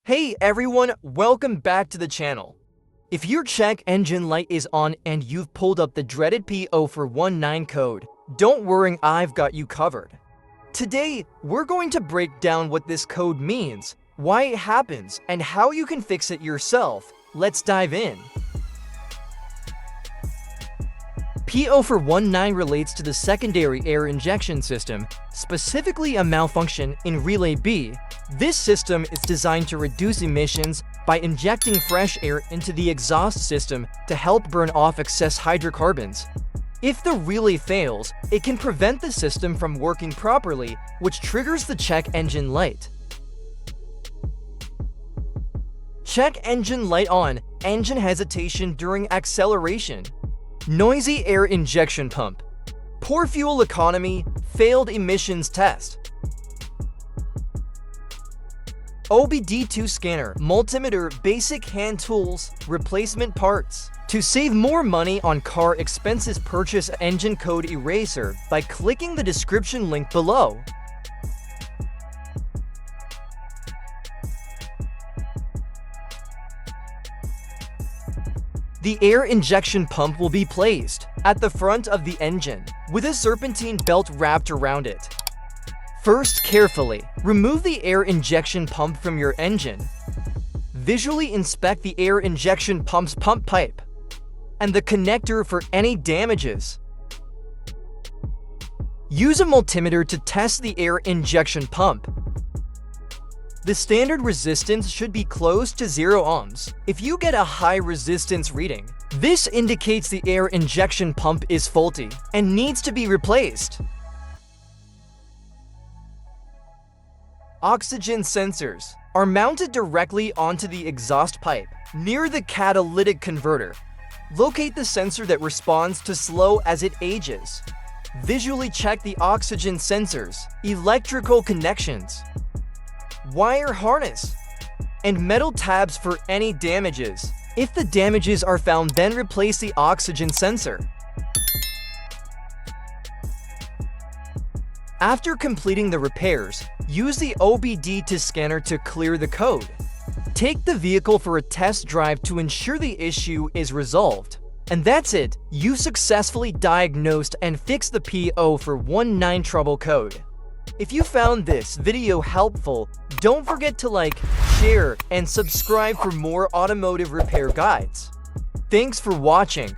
Hey everyone, welcome back to the channel. If your check engine light is on and you've pulled up the dreaded P0419 code, don't worry, I've got you covered. Today, we're going to break down what this code means, why it happens, and how you can fix it yourself. Let's dive in. P0419 relates to the secondary air injection system, specifically a malfunction in Relay B. This system is designed to reduce emissions by injecting fresh air into the exhaust system to help burn off excess hydrocarbons. If the relay fails, it can prevent the system from working properly, which triggers the check engine light. Check engine light on, engine hesitation during acceleration. Noisy air injection pump. Poor fuel economy, failed emissions test. OBD2 scanner, multimeter, basic hand tools, replacement parts. To save more money on car expenses, purchase engine code eraser by clicking the description link below. The air injection pump will be placed at the front of the engine with a serpentine belt wrapped around it. First, carefully remove the air injection pump from your engine. Visually inspect the air injection pump's pump pipe and the connector for any damages. Use a multimeter to test the air injection pump. The standard resistance should be close to 0 ohms. If you get a high resistance reading, this indicates the air injection pump is faulty and needs to be replaced. Oxygen sensors are mounted directly onto the exhaust pipe near the catalytic converter. Locate the sensor that responds to slow as it ages. Visually check the oxygen sensors, electrical connections, wire harness, and metal tabs for any damages. If the damages are found, then replace the oxygen sensor. After completing the repairs, use the OBD2 scanner to clear the code. Take the vehicle for a test drive to ensure the issue is resolved. And that's it, you successfully diagnosed and fixed the P0419 trouble code. If you found this video helpful, don't forget to like, share, and subscribe for more automotive repair guides. Thanks for watching.